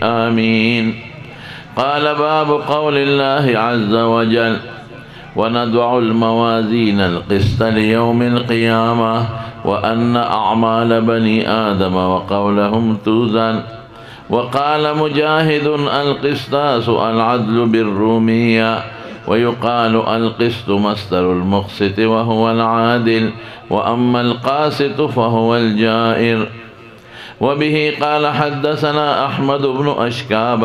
آمين. قال باب قول الله عز وجل ونضع الموازين القسط ليوم القيامة وأن أعمال بني آدم وقولهم توزن. وقال مجاهد القسطاس العدل بالرومية ويقال القسط مصدر المقسط وهو العادل وأما القاسط فهو الجائر. وبه قال حدثنا أحمد بن أشكاب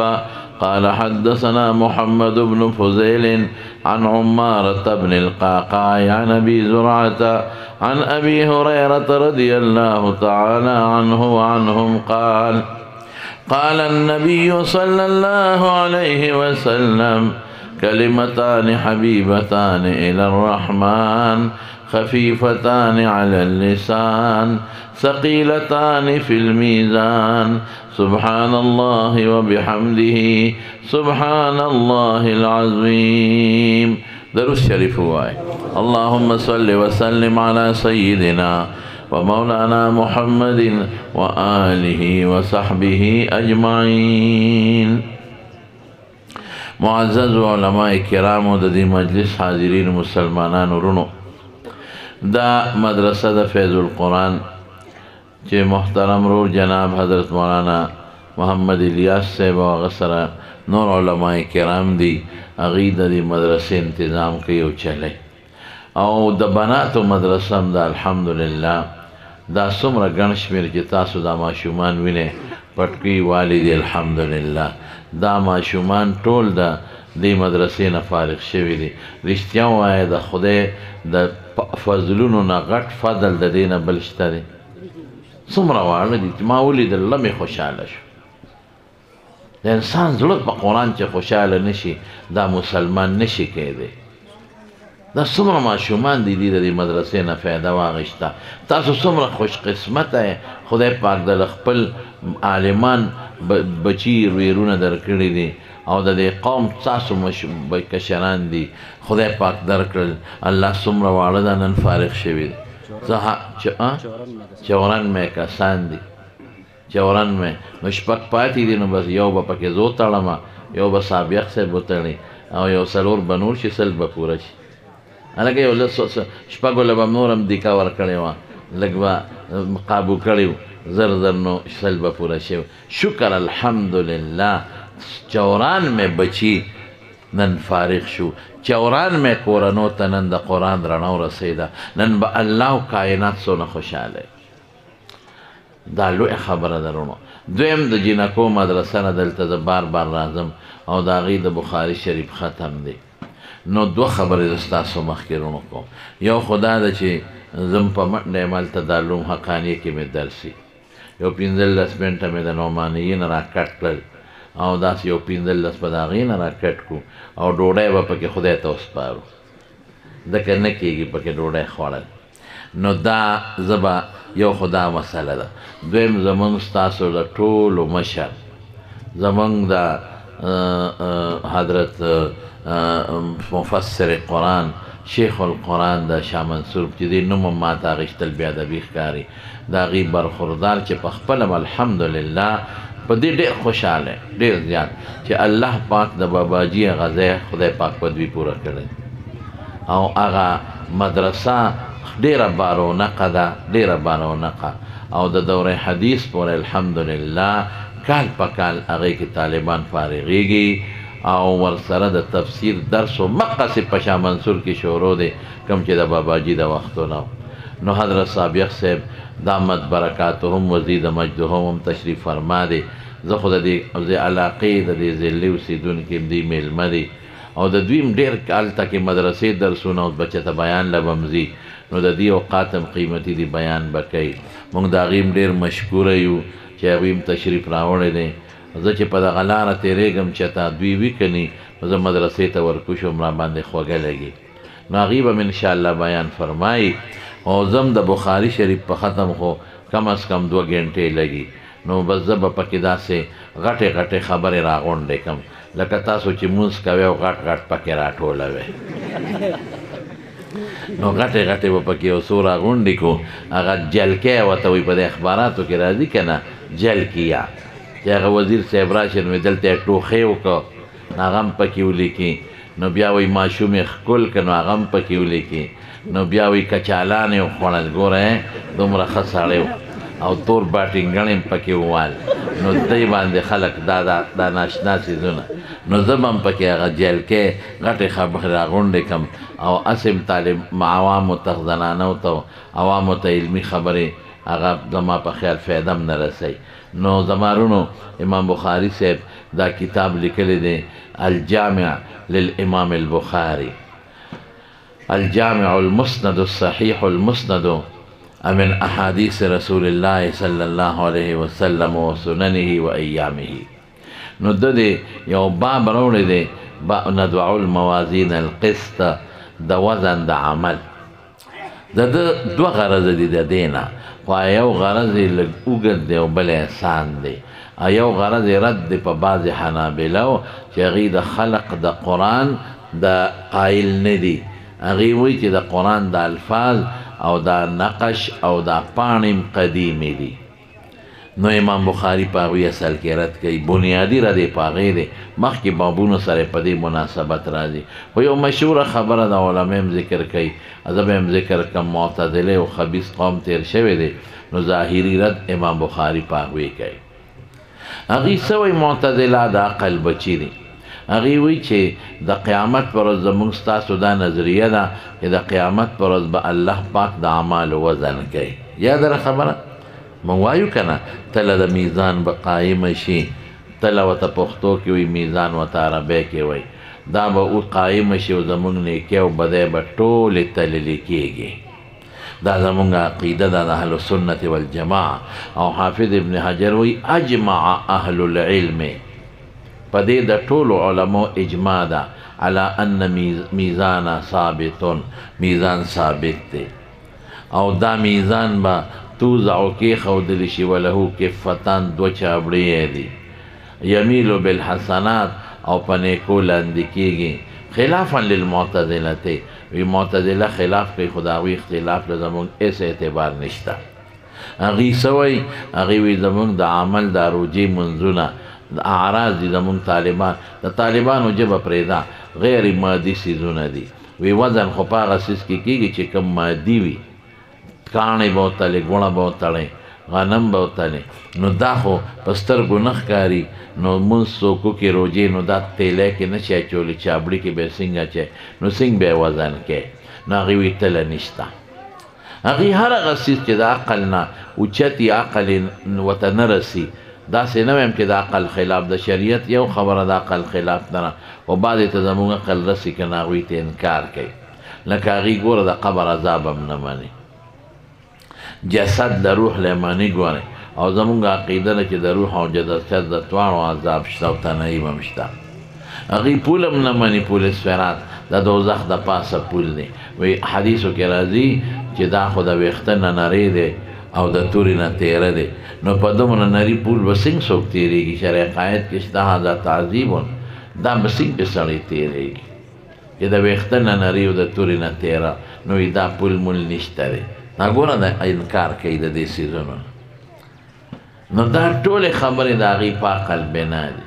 قال حدثنا محمد بن فزيل عن عمارة بن القعقاع عن أبي زرعة عن أبي هريرة رضي الله تعالى عنه وعنهم قال قال النبي صلى الله عليه وسلم كلمتان حبيبتان إلى الرحمن خفيفتان على اللسان ثقيلتان في الميزان سبحان الله وبحمده سبحان الله العظيم. درود شریف ہوا ہے. اللهم صل وسلم على سيدنا ومولانا محمد وآله وصحبه أجمعين. معزز علماء کرام و دی مجلس حاضرین مسلمانان ورونو، دا مدرسہ دا فیض القرآن چه محترم رور جناب حضرت مولانا محمد الیاس صاحب و غسر نور علماء کرام دی اغید دی مدرسہ انتظام کی او چلے او دا بناتو مدرسہ دا الحمدللہ دا سمر گنشمیر چه تاسو دا معشومان وینے پٹکی والدی الحمدللہ دا معشومان ټول دا دی مدرسې نه فارغ شوي دي. رښتیا وایه د خدای د فضلونو نه غټ فضل د دې نه بل شته دی. څومره واړه دي چې ما ولیدل له مې خوشحاله شو. د انسان زړه په قرآن چې خوشحاله نشي دا مسلمان نشي کېدی. دا څومره ماشومان دي د دې مدرسې نه فایده واخیسته. تاسو څومره خوش قسمته یې. خدای پاک د خپل عالمان بچی ویرونه درکړي دي او د دې قوم تاسو کشران دي خدای پاک درکړل. الله څومره واړه ده نن فارغ شوي دي. چورن مې کسان دي چورن مې نو شپږ پاتې دي نو بس یو به پکې زو تړمه یو به سابق صاحب وتړي او یو څلور به نور شي سل به پوره شي. هلکه یو لس شپږو له به نور هم دیکا ورکړې وه لږ به قابو کړی زر زر نو سل به پوره شوي. شکر الحمدلله چوران مې بچي نن فارغ شو. چوران مې کورنو ته نن د قرآن رڼا ورسېده. نن به الله او کائنات څونه خوشحاله. دا لوی خبره ده رونو. دویم د جینکو مدرسه نه دلته زه بار بار راځم او د هغې د بخاري شریف ختم دی. نو دوه خبرې زه ستاسو مخکې رونو کوم. یو خو دا ده چې زم په منډه یم هلته د علوم حقانیې کې مې درسي. یو 15 منټه مې د نعمانیین را کټ کړل او داسې یو 15 به د هغې نه را کټ کړو او ډوډۍ به پکې خدای ته وسپارو. ځکه نه کېږي پکې ډوډۍ خوړل. نو دا زه به یو خو دا مسله ده. دویم زمونږ ستاسو د ټولو مشر زمونږ د حضرت مفسر قرآن شیخ القرآن د شاه منصور چې دې نوم هم ماته اخیستل بیا ادبي ښکاري د هغې برخوردار چې په خپله الحمدلله په دې ډېر خوشحاله ډېر زیات چې الله پاک د باباجي هغه ځای خدای پاک په دوی پوره کړی او هغه مدرسه ډېره بارونقه ده ډېره بارونقه او د دوره حدیث پورې الحمدلله کال په کال هغې کې طالبان فارغېږي او ورسره د تفسیر درس و مقصد په شاه منصور کې شروع دی کوم چې د باباجي د وختونه. نو حضرت سابق صاحب دامت برکاتهم وزید مجدهم هم تشریف فرما دی. زه خو د دې علاقې د دې ضلعې اوسېدونکي دوی میلمه دي او د دوی هم ډېر هلته کې مدرسې درسونه او بچه ته بیان له به هم ځي. نو د دې اوقات هم قیمتي دي بیان به کوي. موږ د هغې هم ډېر مشکوره یو چې هغوی هم تشریف راوړی دی. زه چې په دغه لاره تېرېږم چې تا دوی وي که ني زه مدرسې ته ورکوشم را باندې خوږه لګي. نو هغې به م انشاءالله بیان فرمایي او زم د بخاري شریف په ختم خو کم از کم 2 غنټې لګي. نو بس زه به پکې داسې غټې غټې خبرې راغونډې کړم لکه تاسو چې مونځ کوئ او غټ غټ پکې راټولوئ. نو غټې غټې به پکې یو څو راغونډې کړو. هغه جلکۍ ورته وایي په دې اخباراتو کې راځي که نه جلکیه چې هغه وزیر صاحب راشي نو دلته یې ټوخی وکړه هغه هم پکې ولیکي، نو بیا وایي ماشوم یې ښکل کړه نو هغه هم پکې ولیکي، نو بیا وایي کچالان یې وخوړل، ګوره دومره ښه سړی و، او تور باټینګڼ هم پکې ووال، نو دی باندې خلک دا ناشنا څیزونه، نو زه به هم پکې هغه جلکې غټې خبرې راغونډې کړم او اسم طالب عوامو ته زنانو ته عوامو ته علمي خبرې هغه زما په خیال فایده هم نه رسوي. نو زما رونو امام بخاری صاحب دا کتاب لیکلی دی الجامع للامام البخاری، الجامع المسند الصحيح المسند من احادیث رسول الله صلی الله علیه وسلم و سننه و ایامه. نو د دې یو باب راوړی دی ندع الموازین القسط، د وزن د عمل. د دوه غرض دي د دې نه، خو یو غرض یې لږ اوږد دی او بل احسان دی، یو غرض یې رد دی په بعضې حنابلو چې هغوی د خلق د قرآن د قایل نه دي، هغوی وایي چې د قرآن د الفاظ او دا نقش او دا پاڼې قدیمې دي. نو امام بخاری په هغوی اصل کې رد کوي، بنیادي رد یې په هغې دی، مخکې بابونو سره په دې مناسبت راځي. خو یو مشهوره خبره د علما هم ذکر کوي، زه به هم ذکر کړم، معتزله او خبیث قوم تیر شوی دی، نو ظاهري رد امام بخاری په هغوی کوي. هغوی څه وایي؟ معتزله د عقل بچي دي، هغوی وایي چې د قیامت پر ورځ زموږ ستاسو دا نظریه ده چې د قیامت پر ورځ به الله پاک د اعمالو وزن کوي. یاده خبره مونږ وایو که نه، تله د میزان به قایم شي، تله ورته پښتو کې وایي، میزان ورته عربی کې وایي، دا به او قایم شي او زموږ نیکۍ او بدۍ به ټولې تللې کېږي. دا زموږ عقیده ده د اهل سنت والجماعه. او حافظ ابن حجر وایي اجمع اهل العلم، په دې د ټولو علماء اجماع ده علی ان میزان ثابت، میزان ثابت دی، او دا میزان به توزع کېښودلی شي وله کفتان، دوه چابړې دي، یمیلو بالحسنات او په نیکو لاندې کېږي، خلافا للمعتزلة. وی معتزله خلاف کوي، خو د هغوی اختلاف له زموږ هېڅ اعتبار نشته. هغوی څه وایي؟ هغوی وایي زموږ د عمل د روجې منځونه د اعراض دي، زموږ طالبان د طالبانو ژبه پرېږده، غیر مادي څیزونه دي. وی وزن خو په هغه څیز کې کېږي چې کوم مادي وي، کاڼې به وتلې، ګوڼه به وتړئ، غنم به وتلې، نو دا خو په سترګو نه ښکاري. نو مونځ څوک وکړي روژې، نو دا تیلی کې نه شي اچولی، چابړي کې به یې څنګه اچوي، نو څنګه به یې وزن کوي؟ نو هغوی وایي تله نشته. هغوی هر هغه څیز چې د عقل نه اوچتي، عقل یې ورته نه رسي، داسې نه وایم چې د عقل خلاف، د شریعت یو خبره د عقل خلاف نه، خو بعضې ته زموږ عقل رسي که نه هغوی ته انکار کوي. لکه هغوی ګوره د قبر عذاب هم نه مني، جسد د روح لیمانی ګورئ، او زمونږ عقیده ده چې د روح او جسد د دواړو عذاب شته او تنعیم هم شته. هغوی پول هم نه مني، پول صراط د دوزخ د پاسه پول دی. وی حدیثو کې راځي چې دا خو د ویښته نه نری دی او د تورې نه تیره دی، نو په دومره نري پول به څنګه څوک تېرېږي؟ شرع قاید کې شته هذا تعذیب، دا به څنګه سړی تېرېږي چې د ویښته نه نري او د تورې نه تیره؟ نو دا پول مول نشته دی. دا ګوره د انکار کوي د دې څیزونو. نو دا ټولې خبرې د هغوی په عقل بنا دي.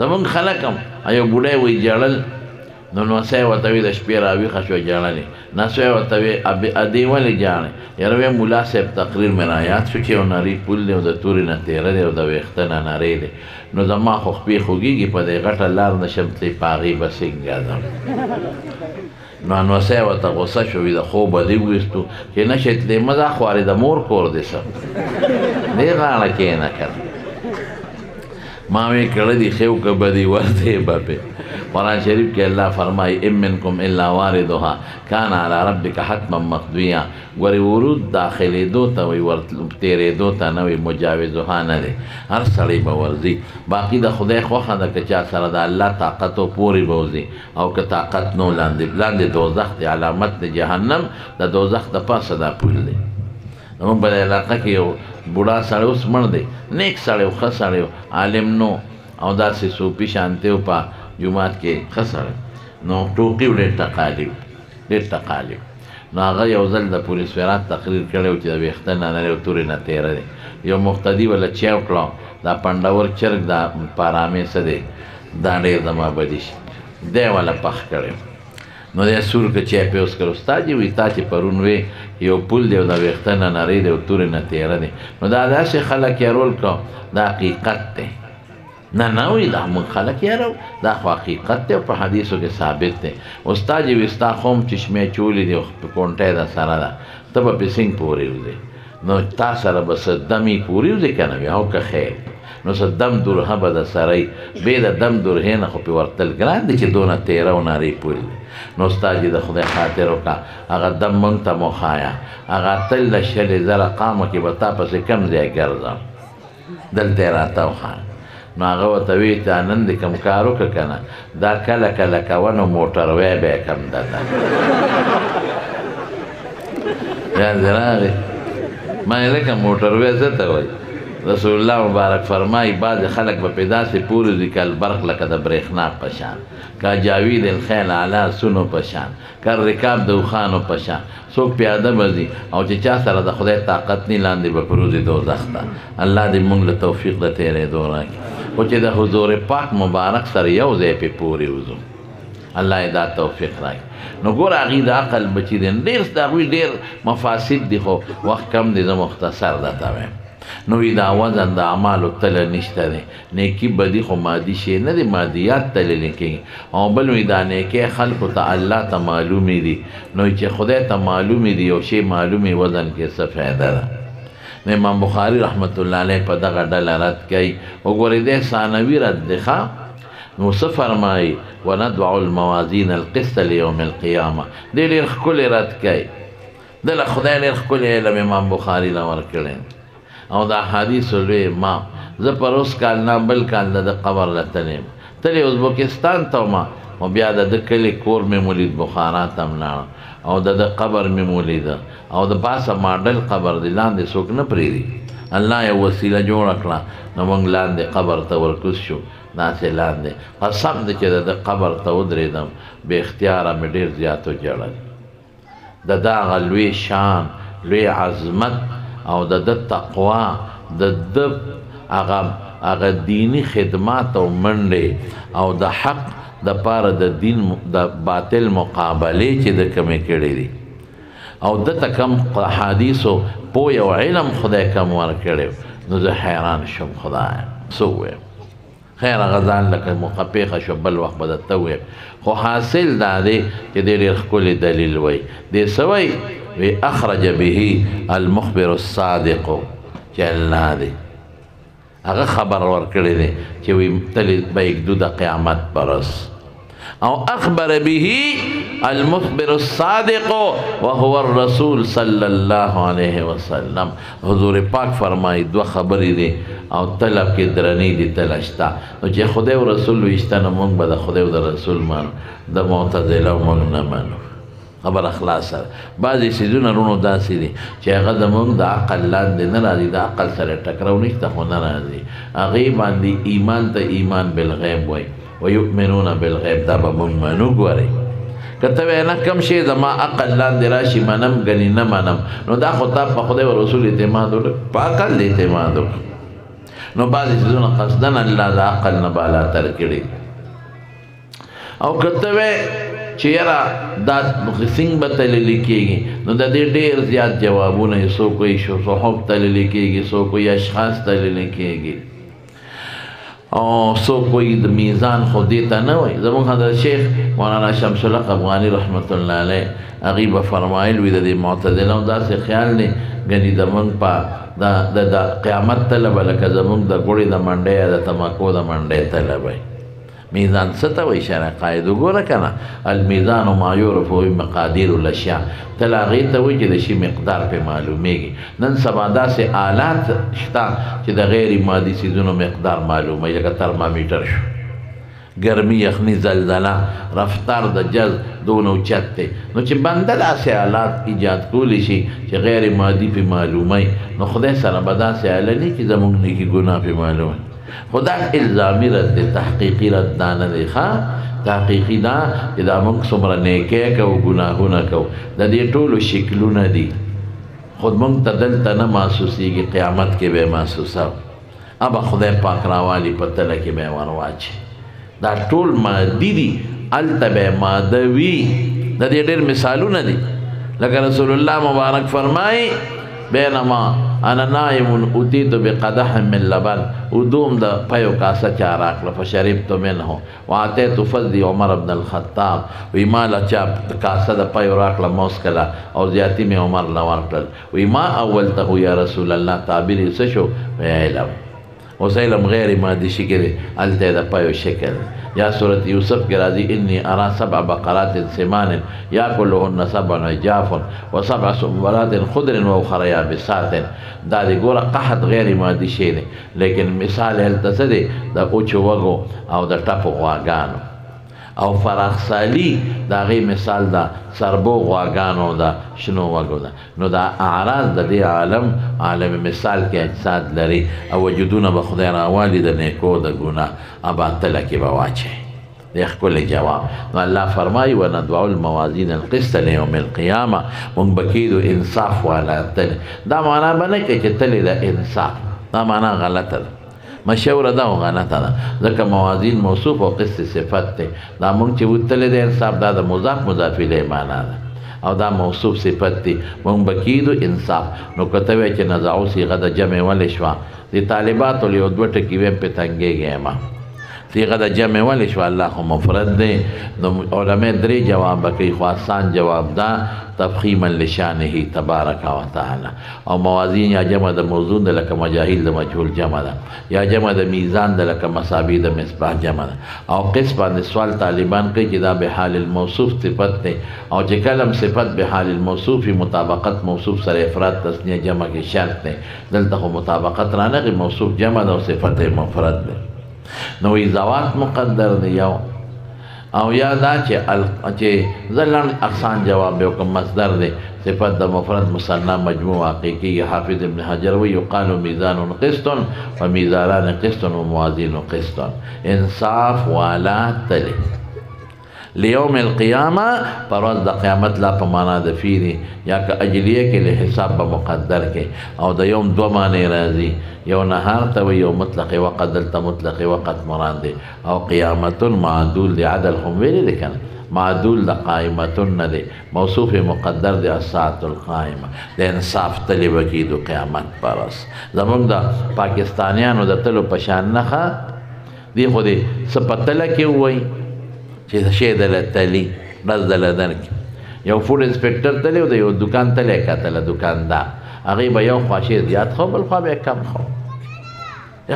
زمونږ خلک هم یو بوډی وایي ژړل، نو نوسی یې ورته وایي د شپې راویښه شوه ژړلې، نسوی یې ورته وایي ادې ولې ژاړې؟ یاره وایي ملا صاحب تقریر مې رایاد شو چې یو نري پول دی او د تورې نه تیره دی او د ویښته نه نری دی، نو زما خو خپې خوږېږي، په دې غټه لار نشم تللی، په هغې به څنګه ځم؟ نو نوسی یې ورته غوسه شو، وي د خوبه دې وویستو چې نشئ تللی، مه ځه خوارې د مور کور دې څه دې غاړه کښېنه که نه. ما وی کړه دي ښه وکړه بدي ورته به پې. قرآن شریف کې الله فرمایي ان منکم الا واردها کان علی ربک حتما مقضیه. ګورې ورود داخلېدو ته وایي، تېرېدو ته نه وایي، مجاوزها نه دی، هر سړی به ورځي. باقي د خدای خوښه ده که چا سره د الله طاقت و پورې به وځي، او که طاقت نو لاندې دوزخ دی، علامت د جهنم د دوزخ د پاسه دا پول دی. زمونږ په علاقه کې یو بوډا سړی اوس مړ دی، نیک سړی و، ښه سړی و، عالم نو او داسې صوفي شانتی و، په جومات کې ښه سړی، نو ټوقي و، ډېر ټقالي و، ډېر ټقالي و. نو هغه یو ځل د پولیس فرات تقریر کړی و چې د ویښته نه نری او تورې نه تیره دی. یو مقتدي وله چیو کړه، دا پنډور چرګ دا پارامې څه دی دا ډېر زما بدي شي دی والا پخ کړی نو دی سور که چای پې اوس کړ استاد جي وایي تا چې پرون وې یو پول دی او دا ویښته نه نری دی او تورې نه تېره دی نو دا داسې خلک یې رول کړه دا حقیقت دی نه وایي دا موږ خلک یارو دا خو حقیقت دی او په حدیثو کې ثابت دی استاد جي وایي ستا خو هم چشمې چولې دی او کونټۍ ده سره ده ته به پې څنګه پورې وځې نو تا سره به څه دمې پورې وځې که نه وي او که خیر نو څه دم درهه به د سره یي بې د دم درهې نه خو پې ورتل ګران دی چې دونه تېره او نارې پورې دی نو استاد جي د خدای خاطر وکړه هغه دم موږ ته مو ښایه هغه اتل د شلې زره قامه کې به تا پسې کم ځای ګرځم دلته یې راته وښایه نو هغه ورته وایي ته نن دې کوم کار وکړه که نه دا کله کله کوه نو موټروی به یې کم دته یاد دې راغی ما یې لکه موټروی څه ته وایي رسول الله مبارک فرمایي بعضې خلک به پې داسې پورې ځي که البرق لکه د برېښنا په شان که جاوید الخیل علی سونو په شان که رکاب د اوښانو په شان څوک پیاده به ځي او چې چا سره د خدای طاقت نی لاندې به پروزي دوزخ ته الله دې موږ له توفیق د تېرېدو راکړي خو چې د حضور پاک مبارک سره یو ځای پې پورې وځو الله یې دا توفیق راکړي نو ګوره هغوی د عقل بچي دي ډېر د هغوی ډېر مفاسد دي خو وخت کم دی زه مختصر درته وایم نو وی دا وزن د اعمالو تله نشته دی نیکي بدي خو مادي شی نه دی مادیات تللی کېږي او بل وی دا نیکۍ خلکو ته الله ته معلومې دي نو چې خدای ته معلومې دي یو شی معلومې وزن کې څه فایده ده نو امام بخاری رحمت الله علیه په دغه ډله رد کوي وګورئ دی ثانوي رد دی ښه نو څه فرمایي وندع الموازین القسط لیوم القیامه دی ډېر ښکلی رد کوي دله خدای ډېر ښکلی علم امام بخاري له ورکړی او دا حدیث لوی ما زه پر اوس کال نه بل کال د قبر له تللی تللی ازبکستان ته ومه او بیا د کلي کور مې مولید بخارا ته م لاړم او د قبر مې مولیده او د پاسه ماډل قبر دی لاندې څوک نه پرېږدي الله یو وسیله جوړه کړه نو موږ لاندې قبر ته ورکوز شو داسې لاندې قسم دی چې د قبر ته ودرېدم بې اختیاره مې ډېر زیات وجړل د دغه لوی شان لوی عظمت او د تقوا د هغه دینی خدمات او منډې او د حق د پاره د دین د باطل مقابلې چې د کمې کړې دي او دته کم حدیثو پوی او علم خدای کم ورکړی نو زه حیران شم خدایه څه ووایم خیر هغه ځان لکه مقپیخه شو بل وخت به درته ووایم خو حاصل دا دی چې دی ډېر ښکلی دلیل وایي دی څه وایي وی اخرج به المخبر الصادق چې الله دی هغه خبر ورکړی دی چې وی تللی به یکدو د قیامت پرس او اخبر به المخبر الصادق وهو الرسول صلی الله علیه وسلم حضور پاک فرمایي دوه خبرې دي او طلب کې درنې دي تلشتا نو چې خدای او رسول ویشته نو موږ به د خدای او د رسول مانو د معتزله موږ نه مانو خبر اخلاص سره بعضې څیزونه رونو داسې دي چې هغه زموږ د عقل لاندې نه راځي د عقل سره ټکراو نشته خو نه راځي هغې باندې ایمان ته ایمان بالغیب وایي ویؤمنون بالغیب دا به موږ منو ګورئ که ته وایې نه کم شی زما عقل لاندې راشي منم ګنې نه منم نو دا خو تا په خدای و رسول اعتماد وکړه په عقل دې اعتماد وکړه نو بعضې څیزونه قصدن الله د عقل نه بالاتر کړي او که ته وایې چې یاره دا څنګه به تللی کېږي نو د دې ډېر زیات جوابونه یې څوک وایي صحف تللی کېږي څوک وایي اشخاص تللی کېږي او څوک وایي د میزان خو دې ته نه وایي زموږ حضرت شیخ مولانا شمس الحق افغاني رحمت الله علیه هغوی به فرمایل وي د دې معتزله داسې خیال دی ګنې زموږ په د قیامت طلبه لکه زموږ د ګوړې د منډۍ یا د تماکو د منډۍ طلبه میزان څه ته وایي شرع قاعد وګوره که نه المیزان ما یعرف بمقادیر الاشیاء تل هغې ته وایي چې د شي مقدار پې معلومیږي نن سبا داسې آلات شته چې د غیر مادي څیزونو مقدار معلوموي لکه ترمامیټر شو ګرمي یخني زلزله رفتار د جز دونه اوچت دی نو چې بنده داسې آلات ایجاد کولی شي چې غیر مادي پې معلوموي نو خدای سره به داسې آله نه چې زموږ نیکي ګناه پې معلوموي خدا الزامی رد دی تحقیقی رد دا نه دی تحقیقی دا چې دا موږ څومره نیکۍ کوو ګناهونه کوو د دې ټولو شکلونه دي خود موږ ته دلته نه محسوسېږي قیامت کې به محسوسوو ابا خدای پاک راوالی په تله کې به ور واچي دا ټول مادي دي هلته به ماده وي د دې ډېر مثالونه دي لکه رسول الله مبارک فرمایي بینما انا نائم اتیت بقدح من لبن ودوم د پیو کاسه چا راکړه فشربت منه واتیت فضل عمر بن الخطاب وی ما له چا کاسه د پیو راکړه موس کله او زیاتی مې عمر له ورکړل وی ما اولته یا رسول الله تعبیر څه شو وی علم اوس علم غیر مادي شي کې هلته د پیو شکل یا سورة یوسف کې راځي انی ارا سبع بقرات سمان یاکلهن سبع عجاف وسبع سنبلات خضر واخر یابسات دا دی ګوره قحط غیر مادي شی دی لیکن مثال هلته څه دی د اوچو وږو او د ټپو غواګانو او فراخسالي د هغې مثال د سربو غواګانو د شنو وږو ده نو دا اعراض د دې عالم مثال کې اجساد لري او وجودونه به خدای راوالي د نیکو د ګناه ابا تله کې به واچوي دی ښکلی جواب نو الله فرمایي وندعو الموازین القسط لیوم القیامه مونږ به کیدو انصاف والا تلې دا معنا به نه کوي چې تلې د انصاف دا معنا غلطه ده مشوره ده او غلطه ده ځکه موازین موصوف او قسط صفت دی دا مونږ چې وتلې د انصاف دا د مضاف مضاف الیه معنا ده او دا موصوف صفت دی مونږ به کیدو انصاف نو که ته وایې چې نزعو صیغه د جمع ولې شوه د طالباتو له یو دوه ټکي ویم پې تنګېږی یم صیغه د جمع ولې شوه الله خو مفرد دی نو علما درې جواب به کوي خو آسان جواب ده تفخیما لشانه تبارک و تعالی او موازین یا جمع د موزون ده لکه مجاهیل د مجهول جمع ده یا جمع د میزان ده لکه مصابی د مصباح جمع ده او قسم باندې سوال طالبان کوي چې دا به حال الموصوف صفت ده او چې کلم صفت به حال الموصوف مطابقت موصوف سره افراد تسنیه جمع کې شرط ده دلته خو مطابقت رانغی موصوف جمع ده او صفت مفرد ده نو ذوات مقدر دی یو او یا دا چې زلن اقسان جواب به کوم مصدر دی صفت د مفرد مثنى مجموع حقیقی حافظ ابن حجر وی یقال میزان قسط و میزانان قسط و موازین قسط انصاف والا تلی لیوم القیامه پرواز د قیامت لا په معنا د فیری یا که اجلیه کې له حساب به مقدر کې او د یوم دو معنی راځي یو نهار ته وي یو مطلق وقت دلته مطلق وقت مراد دی او قیامت معدول دی عدل هم ویلې دی کنه معدول د قائمتن نه دی موصوف مقدر دی الساعة القائمه د انصاف تلی وکیدو قیامت پرس زمونږ د پاکستانیانو د تلو پشان نخه دی خو دی سپتله کې وایي چې شی دله تلی ډز دله درکړي یو فوډ انسپکټر تلی او د یو دکان تلی کتله دکاندار هغې به یو خوا شی زیات خو بل خوا به یې کم خو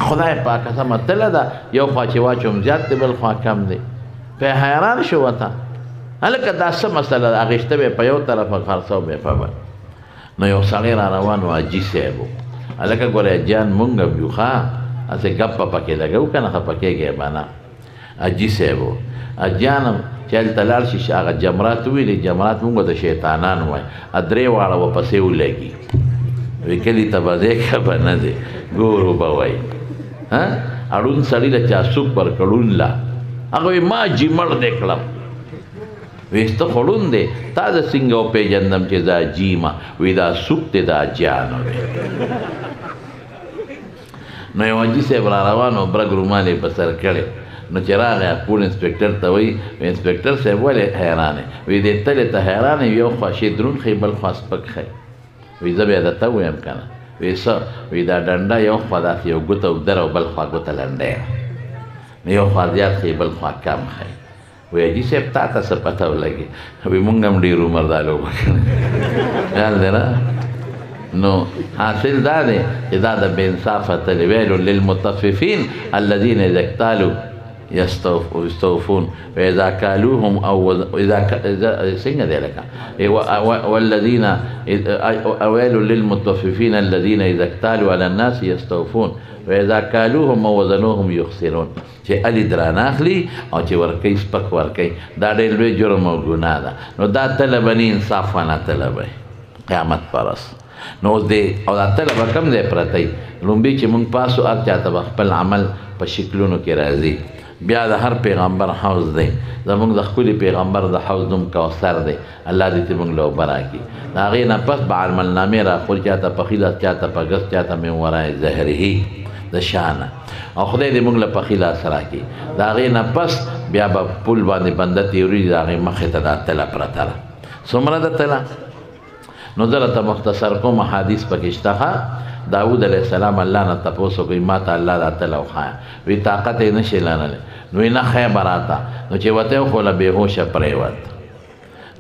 خدای پاکه سمه تله ده یو خوا چې واچوم زیات دی بل خوا کم دی پې حیران شو ورته هلکه دا څه مسله ده اخیسته به یې په یو طرفه خرڅو به یې په بل نو یو سړی را روان و حاجي صاحب و هلکه ګوره جان مونږ هم یو ښه هسې ګپه پکې لګوو که نه خفه کېږې به نه حاجي صاحب و اجانم چې هلته لاړ شي هغه جمرات ویلي جمرات مونږ د شیطانان وایي درې واړه ورپسې ولګي وایي کلي ته به ځې که به نه ځې ګورو به وایي اړون سړي له چا سوک ورکړون لا هغه وایي ما جیمړ دې کړم وایي ته خو ړوند دی تا زه څنګه وپېژندم چې دا جیمه وایي دا سوک دی دا جانو دی نو یو حاجي صاحب را روان و برګ رومال یې په سر کړی نو چې راغی پول انسپکټر ته وایي انسپکټر صاحب ولې حیران یې وایي دې تلې ته حیران یې یو خوا شي دروند ښایي بل خوا سپک ښایي وایي زه بیا درته ووایم که نه وایي څه وایي دا ډنډه یو خوا داسې یو ګوته اوږده او بل خوا ګوته لنډی نو یو خوا زیات ښایي بل خوا کم ښایي وایي حاجي صاحب تا ته څه پته ولګي وایي مونږ هم ډېر عمر دا لوبه کړې خیال دی نه نو حاصل دا دی چې دا د بې انصافه تلې ویل للمطففین الذین اذا اکتالوا يستوفون وإذا كالوهم أو إذا سنة ذلك والذين ويل للمطففين الذين إذا اكتالوا على الناس يستوفون وإذا كالوهم أو وزنوهم يخسرون چې علي درانه اخلي او چې ورکوي سپک ورکوي دا ډېر لوی جرم او ګناه ده نو دا تله به نه انصاف ونه تله به قیامت پرس نو اوس دی او دا تله به کم ځای پرته وي لومبي چې مونږ پاسو هر چاته به خپل عمل په شکلونو کې راځي بیا د هر پیغمبر حوض دی زمونږ د ښکلي پیغمبر د حوض نوم کوثر دی الله دې ته مونږ له اوبه راکړي د هغې نه پس به عملنامې راخوري چاته په ښي لاس چاته په ګس چاته من ورای زهرهي د د شانه او خدای دې موږ له پخې لاس راکړي د هغې نه پس بیا به پل باندې بنده تېرېږي د هغې مخې ته دا تله پرته ده څومره ده تله نو زه راته مختصر کوم حدیث پکې شته داود علیه السلام الله نه تپوس وکړي ما ته الله دا تله وښایه وی طاقت یې نشي لرلی نو وی نه ښه به راته نو چې ورته یې وښوله بېهوشه پرېوت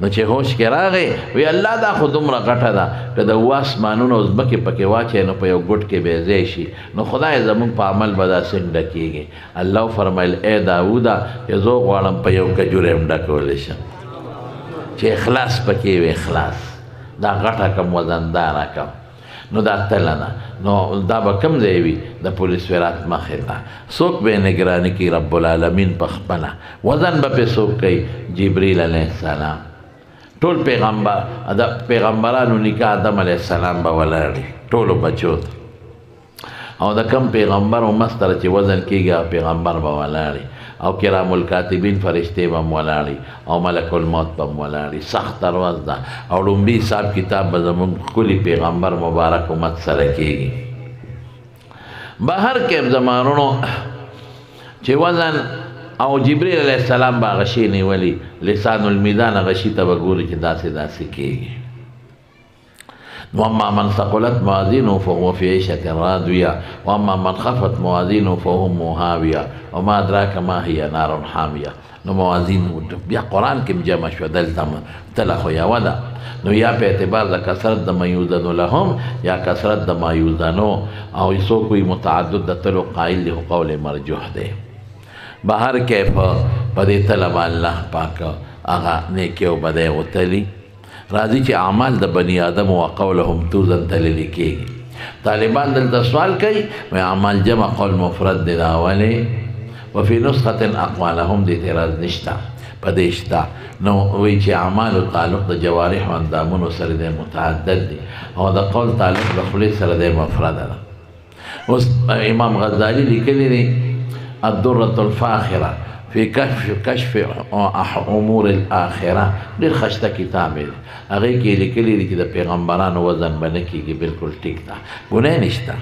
نو چې هوش کې راغی وی الله دا خو دومره غټه ده که د اوه اسمانونو ځمکې پکې واچوې نو په یو ګوټ کې به ځای شي نو خدای زموږ په عمل به دا څنګه کېږي الله وفرمیل ای داوده چې زه غواړم په یو کجوره هم ډکولی شم چې اخلاص پکې وي اخلاص دا غټه کم وزنداره کم نو دا تله ده نو دا به کوم ځای وي د پولیس ورات مخې ته څوک به یې نګراني کوي رب العالمین په خپله وزن به پې څوک کوي جبریل علیه السلام ټول پیغمبرانو نکاح آدم علیه السلام به ولاړي ټولو بچو ته او د کم پیغمبر او مستره چې وزن کېږي هغه پیغمبر به ولاړي او کرام الکاتبین فرشتې به هم ولاړي او ملک الموت به هم ولاړي سخت ورځ ده او لومبي حساب کتاب به زموږ ښکلي پیغمبر مبارک امت سره کېږي بهر کې زمانونو چې وزن او جبریل علیه السلام به هغه شی نیولي لسان المیدان هغه شي ته به ګوري چې داسې داسې کېږي واما من ثقلت موازینه فهو فی عیشة راضیه واما من خفت موازینه فهو هاویه وما ادراک ما هي نار حامیه نو موازین بیا قرآن کې جمع شو دلته تله خو یوه ده نو یا په اعتبار د کثرت د ما یوزنو لهم یا کثرت د ما یوزنو او څوک وایي متعدد د تلو قایل دی قول مرجوح دی بهر کې په دې تله به الله پاک هغه نیکي او بدۍ وتلي راځي چې اعمال د بني آدم او قولهم توزن تللی کېږي طالبان دلته سوال کوي وایي اعمال جمع قول مفرد دی دا ولې وفي نسخة اقوالهم د اعتراض نشته په دې شته نو وایي چې اعمالو تعلق د جوارحو اندامونو سره دی متعدد دی او د قول تعلق د خولې سره دی مفرده ده اوس امام غزالی لیکلی دی الدرة الفاخرة في كشف امور الاخره ډېر ښایسته کتاب دی هغې کې یې لیکلي دي چې د پیغمبرانو وزن به نه کېږي بلکل ټیک ده ګناه نشته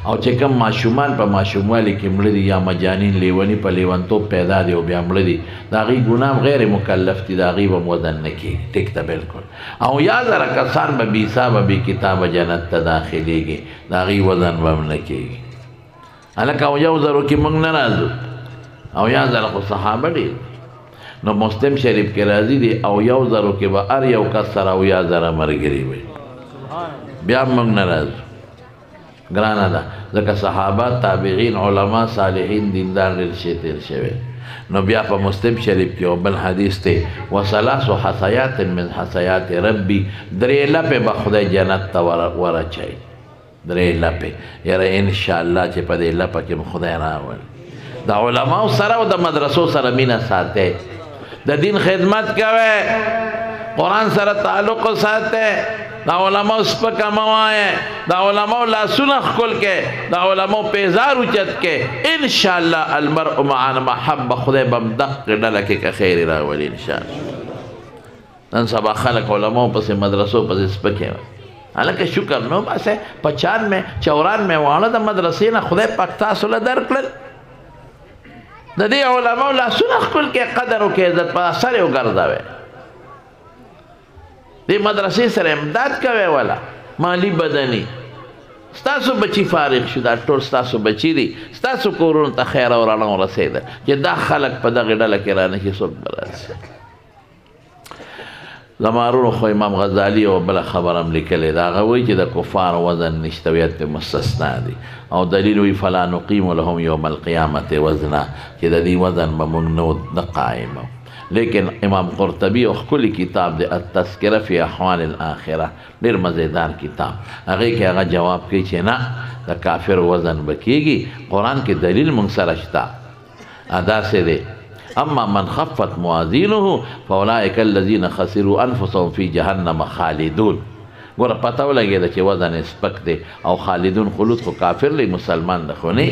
او چې کوم ماشومان په ماشوموالي کې مړه دي یا مجانین لیوني په لیونتوب پیدا دي او بیا مړه دي د هغې ګناه غیر مکلف دي د هغې به وزن نه کېږي ټیک ده بلکل او یا زره کسان به بې حسابه بې کتابه جنت ته داخلېږي د هغې وزن به هم نه کېږي هلکه او یو زرو کې موږ نه راځو او یا زره خو صحابه ډېر نو مسلم شریف کې راځي دي او یو زرو کې به هر یو کس سره او یا زره ملګري وي بیا موږ نه راځو ګرانه ده ځکه صحابه تابعین علما صالحین دیندار ډېر شی تېر شوی نو بیا په مسلم شریف کې یو بل حدیث دی وثلاث حسیات من حسیات ربي درې لپې به خدای جنت ته ورچوي درې لپې یاره انشاءالله چې په دې لپه کې خدای راول د علماو سره او د مدرسو سره مینه ساتئ د دین خدمت کوئ قرآن سره تعلق ساتئ د علماو سپکه مه وایئ د علماو لاسونه ښکل کړئ د علماو پیزار اوچت کړئ انشاءالله المرء مع محبه خدای به هم دقې ډله کې که خیر راولي انشاءالله نن سبا خلک علماو پسې مدرسو پسې سپکې هلکه شکر نو باسئ په 94 واړه د مدرسې نه خدای پاک تاسو له درکړل د دې علماو لاسونه ښکل کې قدر وکړئ عزت په سر یې وګرځوئ دې مدرسې سره امداد کوئ ولا مالی بدني ستاسو بچي فارغ شو دا ټول ستاسو بچي دي ستاسو کورونو ته خیر او رڼا ورسېده چې دا خلک په دغې ډله کې رانشي څوک به راسي زمارونو خو امام غزالی او بله خبر هم لیکلی دا هغه وایي چې د کفارو وزن نشتویت پې مستثنا دی او دلیل وی فلا نقیم لهم یوم القیامت وزنا چې د دې وزن به موږ نه قایم لیکن امام قرطبی او ښکلی کتاب دی التذکره فی احوال الاخره ډېر مزیدار کتاب هغې کې هغه جواب کوي چې نه د کافر وزن به کېږي قرآن کې دلیل موږ سره شته داسې دی اما من خفت موازینه فاولئک الذین خسروا انفسهم فی جهنم خالدون ګوره پته ولګېده چې وزن سپک دی او خالدون خلود خو کافر دی مسلمان نه خو نه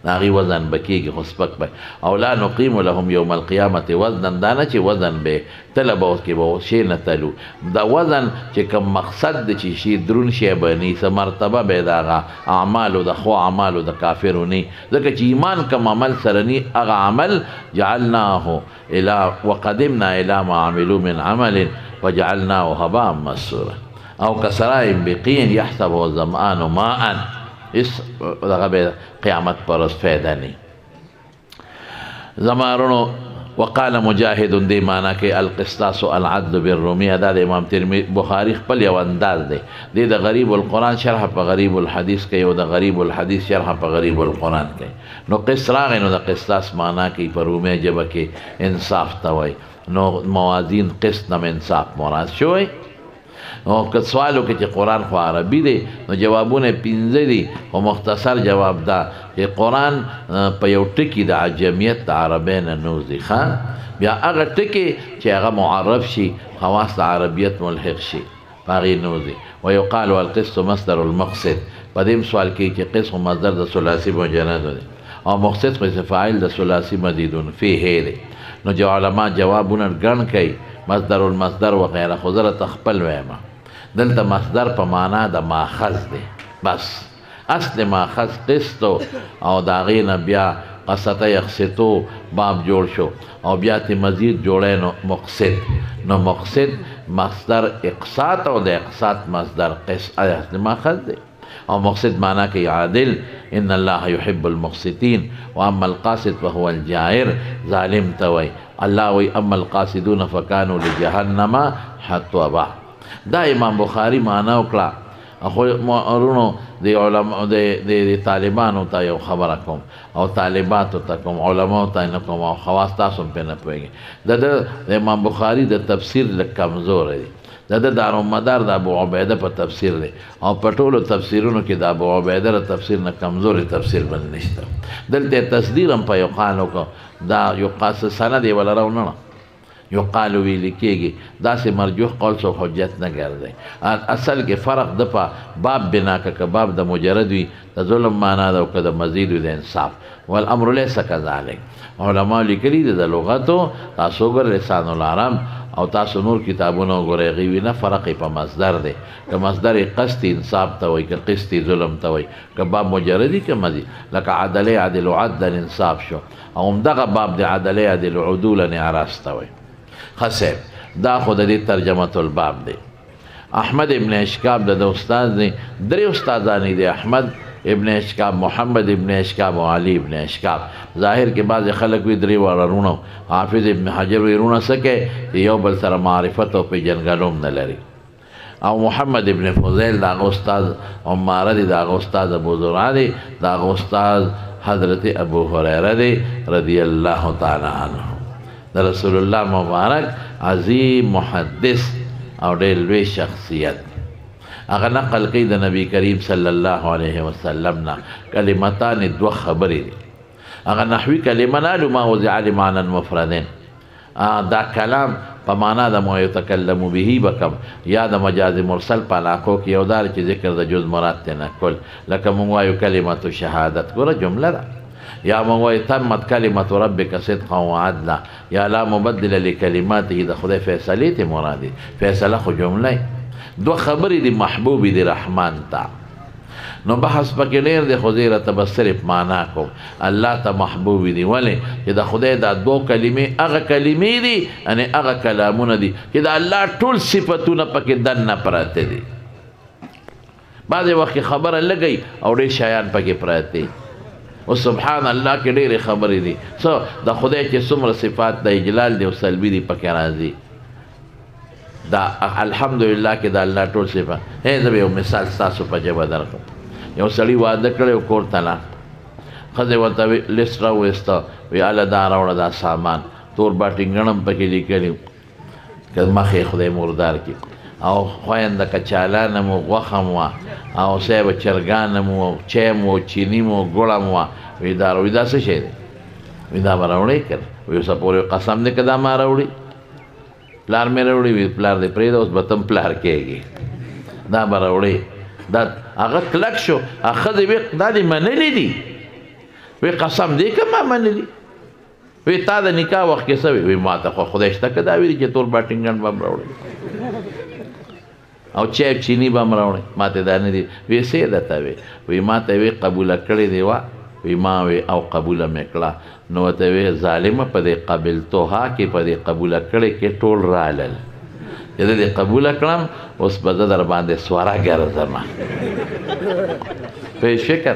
هغې وزن به کېږي خو سپک به او لا نقیم لهم یوم القیامت وزنا دا نه چې وزن به تله به اوس کې به شی نه تلو دا وزن چې کوم مقصد دی چې شي دروند شی به نه څه مرتبه به د هغه اعمالو د ښو اعمالو د کافرو نه ځکه چې ایمان کوم عمل سره نه هغه عمل جعلناه وقدمنا الى ما عملوا من عمل وجعلناه هباء منثورا او كسرائب بقيع يحسبه الظمآن ماء اس دغه به قیامت پر فایده نه زمارونو وقال مجاهد دی معنا کې القسطاس العدل بالروميه دا د امام ترمذی بخاری خپل یو انداز دی د غریب القرآن شرح په غریب الحدیث کې او د غریب الحدیث شرح په غریب القرآن کې نو قسط راغی نو د قسطاس معنا کې په روميه جبه کې انصاف ته وای نو موازین قسط نم انصاف مراد شوی او که سوالو کې چې قرآن خو عربي دی نو جوابونه پنځه دي او مختصر جواب دا چې قرآن په یو ټکي د عجمیت د عربی نه نوځي بیا هغه ټکي چې هغه معرف شي خواص د عربیت ملحق شي په هغې نوځي ویقال القسط مصدر المقصد په دې سوال کې چې قسط مصدر د ثلاثي مجرد دی او مقصد خو فاعل د ثلاثي مزیدون فیه دی نو جو علما جوابونه ګڼ کوي مصدر المصدر وغیره خو زه راته خپل وایم دلته مصدر په معنا د ماخذ دی بس اصل ماخذ قسط او د هغې نه بیا قسط یقسطو باب جوړ شو او بیا تی مزید جوړی نو مقصد نو مقصد مصدر اقساط او د اقساط مصدر قسط اصل ماخذ دی او مقصد معنا کوي عادل ان الله يحب المقسطين واما القاسط فهو الجائر ظالم ته وایي الله وایي اما القاصدون فكانوا لجهنم حطبا دا امام بخاری معنا وکړه خو ورونو د علماء د طالبانو ته یو خبره کوم او طالباتو ته کوم علماو ته نه کوم او خواص تاسو پې نه پوهېږي د امام بخاری د تفسیر لږ کمزور دی د دارومدار د ابو عبیده په تفسیر دی او په ټولو تفسیرونو کې د ابو عبیده د تفسیر نه کمزورې تفسیر بل نشته دلته تصدیر هم په یقال وکړه دا یو قاص سند یې ولا راونه یقال ویل کېږي داسې مرجوح قول څو حجت نه ګرځي اصل کې فرق د په باب بنا که باب د مجرد وي د ظلم معنا ده او که د مزید وي د انصاف والامر لیس کذلک علما لیکلي د لغتو تاسو ګر لسان العرب او تاسو نور کتابونه وګورئ هغې وي نه فرق په مصدر دی که مصدر قسط انصاف ته وایي که قسط ظلم ته وایي که باب مجردي که مزید لکه عدلی عدل عدل انصاف شو او همدغه باب د عدلی عدل عدولا اعراض ته وایي خسب دا خود دې ترجمه الباب دی احمد ابن اشکاب د استاد دی درې استادانی دی احمد ابن اشکاب محمد ابن اشکاب او علی ابن اشکاب ظاهر کې بعض خلک وی درې واړه رونه حافظ ابن حجر وی رونه سکه یو بل سره معرفت او پیژنګلوم نه لري او محمد ابن فضیل دا استاد عماره دی دا استاد ابو زرع دی دا استاد حضرت ابو هریره دی رضی الله تعالی عنه د رسول الله مبارک عظیم محدث او ډېر لوی شخصیت هغه نقل کوي د نبی کریم صلی الله علیه وسلم نه کلمتان دوه خبرې دي هغه نحوي کلمه نه ما وضع لمعنى مفرد دا کلام په معنا د ما یتکلم به بکم یا د مجاز مرسل په علاقو کې یو دار چې ذکر د جز مراد ته نه کول لکه مونږ وایو کلمه شهادت ګوره جمله ده یا مونږ وایو تمت کلمه ربک صدقا وعدلا یا لا مبدل لکلماته د خدای فیصلې ته مراد دي فیصله خو جمله دو خبرې دی محبوبی دی رحمان تا نو بحث پکې ډېر دی خو زه راته به صرف معنا کوم الله ته محبوبی دی ولې چې د خدای دا دو کلمې هغه کلمې دي یعنې هغه کلامونه دي چې د الله ټول صفتونه پکې دننه پراته دي بعضې وخت خبره لګئ او ډېر شیان پکې پراته او سبحان الله کې ډېرې خبرې دي څه د خدای چې څومره صفات د اجلال دی او سلبي دي پکې راځي دا الحمدلله کې د الله ټول صفات زه به یو مثال ستاسو په ژبه درکړم یو سړي واده کړی کور ته لاړ ښځې ورته لیست راوویسته وی هله دا راوړه دا سامان تور باټینګڼ هم پکې لیکلي که مخې خدای مردار کړي او خوینده کچالان مو غوښه مو او صاحب چرګان مو چای مو چینی مو ګوړه مو وی دا څه شی دی وی دا به راوړی که وی اوسه پورې قسم دی که دا ما راوړي پلار مې راوړي وي پلار دې پرېږده اوس به ته هم پلار کېږي دا به راوړې دا هغه کلک شو ښځې وی دا دې منلي دي وی قسم دی که ما منلی وی تا د نکاح وخت کې څه وی ما ته خو خدای شته که دا ویلي چې تور باټینګن به هم راوړی او چای چینی به هم راوړی ما ته دا نه دي وی څه یې درته وی ما ته وی قبوله کړې دی وا وی ما وی او قبوله مې کړه نو ورته وی ظالمه په دې قبلتوها کې په دې قبوله کړې کې ټول رالل چې د دې قبوله کړم اوس به زه در باندې سواره ګرځم پوه شوې که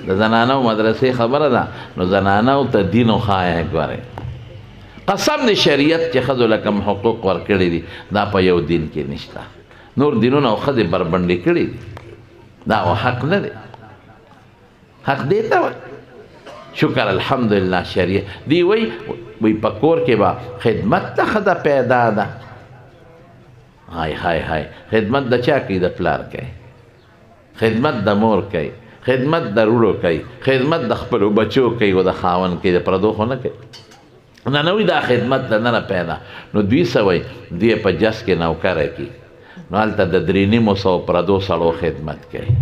د زنانو مدرسې خبره ده نو زنانو ته دین وښایه ګورئ قسم د شریعت چې ښځو له کوم حقوق ورکړي دي دا په یو دین کې نشته نور دینونه او ښځې بربنډې کړي دي دا حق نه دی حق دی ته وایي شکر الحمدلله شریعت دی وی په کور کې به خدمت ته ښځه پیدا ده های های های خدمت د چا کوي د پلار کوي خدمت د مور کوي خدمت د وروڼو کوي خدمت د خپلو بچو کوي او د خاوند کوي د پردو خو نه کوي نه وي دا خدمت د نه پیدا نو دوی څه وایي دوی په جس کې نوکره کي نو هلته د 350 پردو سړو خدمت کوي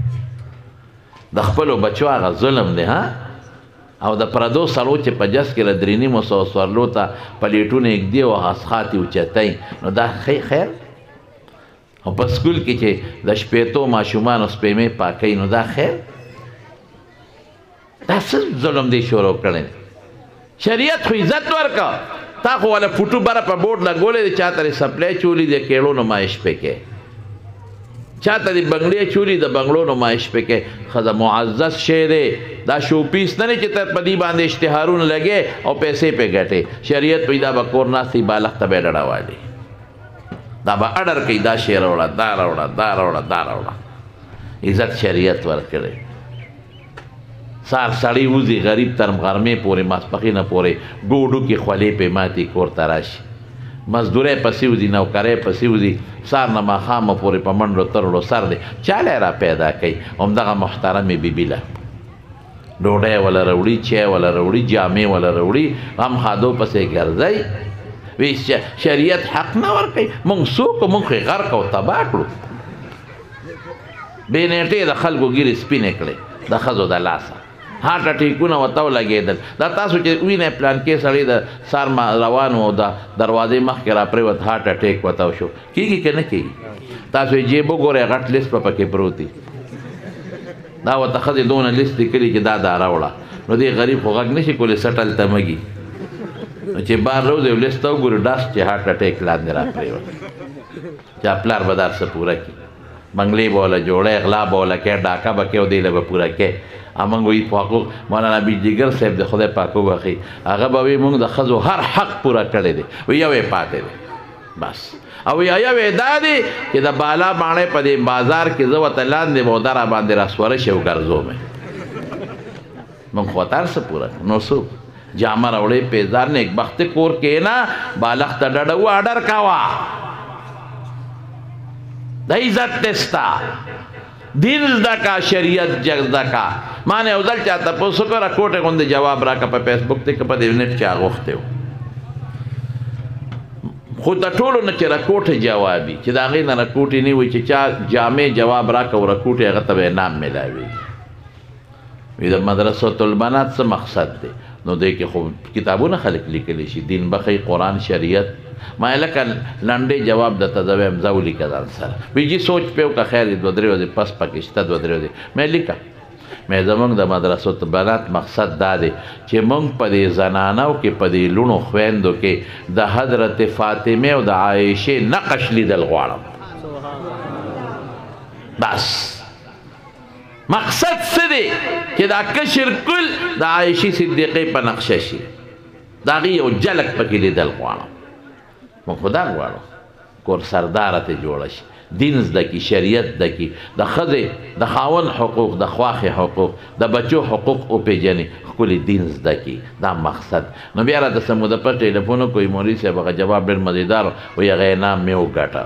د خپلو بچو هغه ظلم دی ها او د پردو سړو چې په جس کې له 350 سوارلو ته پلیټونه ایږدي او اسخاتې اوچتئ نو دا خیر او په سکول کې چې د شپېتو ماشومانو سپېمې پاکوي نو دا خیر دا څه ظلم دی شروع کړی شریعت خو عزت ورکړه تا خو والا فوټو بره په بورډ لګولی دی چا ته سپلی چولی د کیړو نمایش پکې چا ته د بنګړې چولی د بنګړو نمایش پکې ښځه معزز شی دی دا شوپیس نه دی چې ته په دې باندې اشتهارونه لګې او پیسې پې ګټې شریعت وایي دا به کور ناستې بالښت ته به یې ډډه والي دا به اډر کوي دا شی راوړه دا راوړه دا راوړه دا راوړه عزت شریعت ورکړی سار سړی وځي غریب تر غرمې پورې ماسپښینه پورې ډوډو کې خولې پې ماتې کور ته راشي مزدوری پسې وځي نوکری پسې وځي سار نه ماښامه پورې په منډو ترړو سر دی چاله را پیدا کوي همدغه محترمې بیبي له ډوډۍ وله راوړي چای وله راوړي جامې وله راوړي غم خادو پسې ګرځئ وی شریعت حق نه ورکوي مونږ څوک مونږ خو یې غرق او تباه کړو بې نیټې د خلکو ګیرې سپینې کړې د ښځو د لاسه هاټ اټیکونه ورته ولګېدل دا تاسو چې وینئ پلانکې سړی د سار روان و د دروازې مخکې را پرېوت هاټ اټیک ورته وشو کېږي که نه کېږي تاسو یې جیب وګورئ غټ لیست په پکې پروت دی دا ورته ښځې دونه لیست لیکلي چې دا راوړه نو دې غریب خو غږ نه شي کولی سټل تمږي چې بار روزي لیست ته وګورو ډاس چې هارټ اټیک لاندې را پرېوت چې پلار به دا څه پوره کړي بنګلې به وله جوړی غلا به وله کوې ډاکه به کوې او دی له به پوره کوې موږ وایي په حقوق مولانا بیجګر صاحب د خدای پاک وبخي هغه به وایي موږ د ښځو هر حق پوره کړی دی وایي یو یې پاتې دی بس او یو یې دا دی چې د بالا باڼې په دې بازار کې زه ورته لاندې به دا را باندې راسوره شي او ګرځوم موږ خو ته هر څه پوره نو څوک جامه راوړې پیزار نیک بخت کور کې نه بالښت ته ډډه و اډر کوه د عزت تستا دین زده کا شریعت جگ زده کا ما نه یو ځل چا تپوس وکړه کوټې غوندې جواب راکړه په فیسبوک ته که په دې نیټ چا غوښتی و خو د ټولو نه چې راکوټې جوابي چې د هغې نه راکوټې نه وي چې چا جامع جواب راکړه او راکوټې هغه ته به انعام میلاوي وي د مدرسو البنات څه مقصد دی نو دی کې خو کتابونه خلک لیکلی شي دین بخی قرآن شریعت ما لکه لنډې جواب درته زه وایم ځه ولیکه ځان سره وایي جي سوچ پې وکړه خیر دې 2-3 ورځې پس پکې شته 2-3 ورځې مې لیکه مې زموږ د مدرسو بنات مقصد دا دی چې موږ په دې زنانو کې په دې لوڼو خویندو کې د حضرت فاطمه او د عایشې نقش لیدل غواړم بس مقصد څه دی چې دا کشر کل د عایشې صدیقې په نقشه شي د هغې یو جلک پکې لیدل غواړم موږ خو دا غواړو کور سرداره ته جوړه شي دین زده کړي شریعت زده کړي د ښځې د خاوند حقوق د خواښې حقوق د بچو حقوق وپېژني ښکلي دین زده کړي دا مقصد نو بیا راته څه موده پس ټلیفون وکړي مولوي صاحب هغه جواب ډېر مزېدار وایي هغه انعام مې وګټه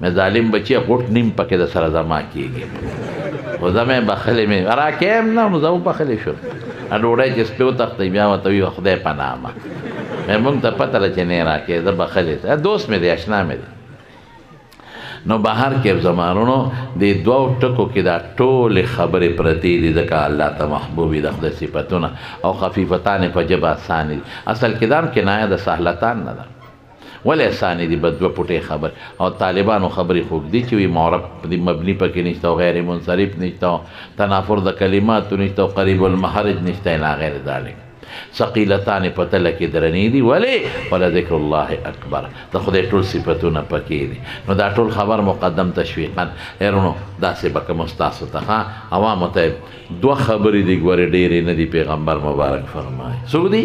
مې ظالم بچی غوټ نیم پکې د سره زما کېږي خو زه مې بخلې مې راکې هم نه نو زه وبخلی شوم ډوډۍ چې سپې وتښتئ بیا ورته وي خدای پناه مه مې موږ ته پته ده چې نه یې راکې زه بخلې دوست مې دی اشنا مې دی نو بهر کې زمانونو د دوو ټکو کې دا ټولې خبرې پرتې دي ځکه الله ته محبوبي د خدای صفتونه او خفیفتان په ژبه اسانې دي اصل کې دا هم کنایه د سهلتان نه ده ولې اسانې دي بس دوه پوټې خبر او طالبانو خبرې خوږ دي چې وي معرب مبني پکې نشته او غیر منصرف نشته او تنافر د کلماتو نشته او قریب المخرج نشته الی غیر ذلک ثقیلتان په تله کې درنې دي ولې ولذکر الله اکبر د خدای ټول صفتونه پکې دي نو دا ټول خبر مقدم تشویقا ایرونو داسې به کوم ستاسو ته عوامو ته دوه خبرې دي ګورې ډېرې نه دي پیغمبر مبارک فرمایي څوک دي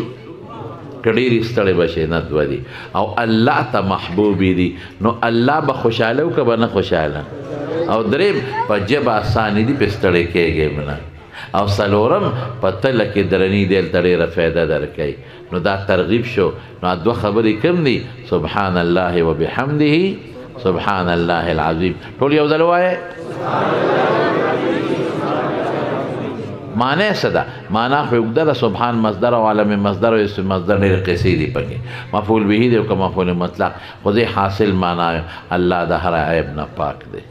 که ډېرې ستړې به شي نه دوه دي او الله ته محبوبې دي نو الله به خوشحاله و که به نه خوشحاله او دریم په ژبه اسانې دي پې ستړی کېږې نه او څلورم په تله کې درني دی هلته ډېره فایده درکوي نو دا ترغیب شو نو دوه خبرې کوم دي سبحان الله وبحمده سبحان الله العظیم ټول یو ځل ووایه معنی څه ده معنا خو اوږده ده سبحان مصدر او عالم مصدر او اسم مصدر ډېرې قصې دي پکې مفعول به دی او که مفعول مطلق خو دې حاصل معنا الله د هر عیب نه پاک دی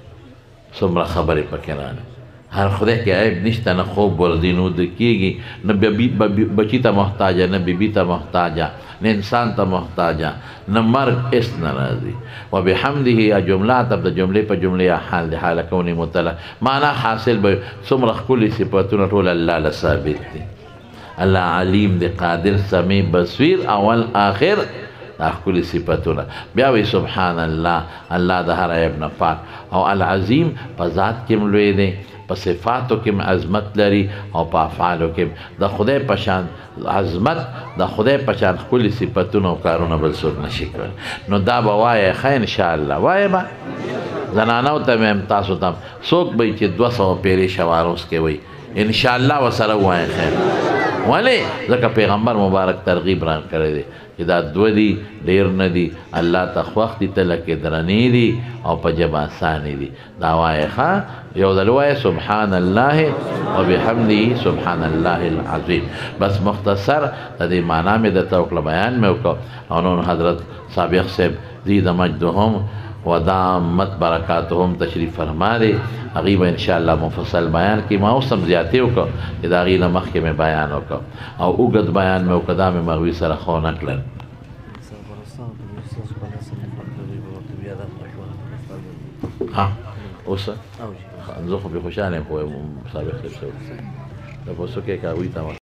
څومره خبرې پکې رانه هر خدای کې عیب نشته نه خوب ورځي نو د کېږي نه بچي ته محتاجه نه بیبي ته محتاجه نه انسان ته محتاجه نه مرګ اس نه راځي وبحمده یا جمله ته د جملې په جملې یا حال د حاله کونې مطلق معنا حاصل به څومره ښکلي صفتونه ټول الله له ثابت دي الله علیم دی قادر سمیع بصیر اول آخر دا ښکلي صفتونه بیا وایي سبحان الله الله د هر عیب نه پاک او العظیم په ذات کې هم لوی دی په صفاتو کې عظمت لري او په افعالو کې د خدای په شان عظمت د خدای په شان ښکلي صفتونه او کارونه بل څوک نشي کولی نو دا به وایه ښه انشاءالله وایه به زنانو ته مې هم تاسو ته څوک به چې 200 پیرې شواروس کې وایي انشاءالله ورسره ووایه خیر ولې ځکه پیغمبر مبارک ترغیب ران کړی دی چې دا دوه دي ډېر نه دي الله ته خوښ دي تله کې درنې دي او په ژبه اسانې دي دا وایه ښه یو ځل وایه سبحان الله وبحمده سبحان الله العظیم بس مختصر د دې معنا مې درته وکړه بیان مې وکړه او نور حضرت سابق صاحب زید مجدهم و دامت برکاتهم تشریف فرما دی هغې به انشاءالله مفصل بیان کړي ما اوس هم زیاتې وکړه چې د هغې نه مخکې مې بیان وکړه او اوږد بیان مې وکړه دا مې مغوي سره خو نه کړل ها اوس زه خو بې خوشحاله یم خو سابق صاحب دا په څه کې که هغوی ته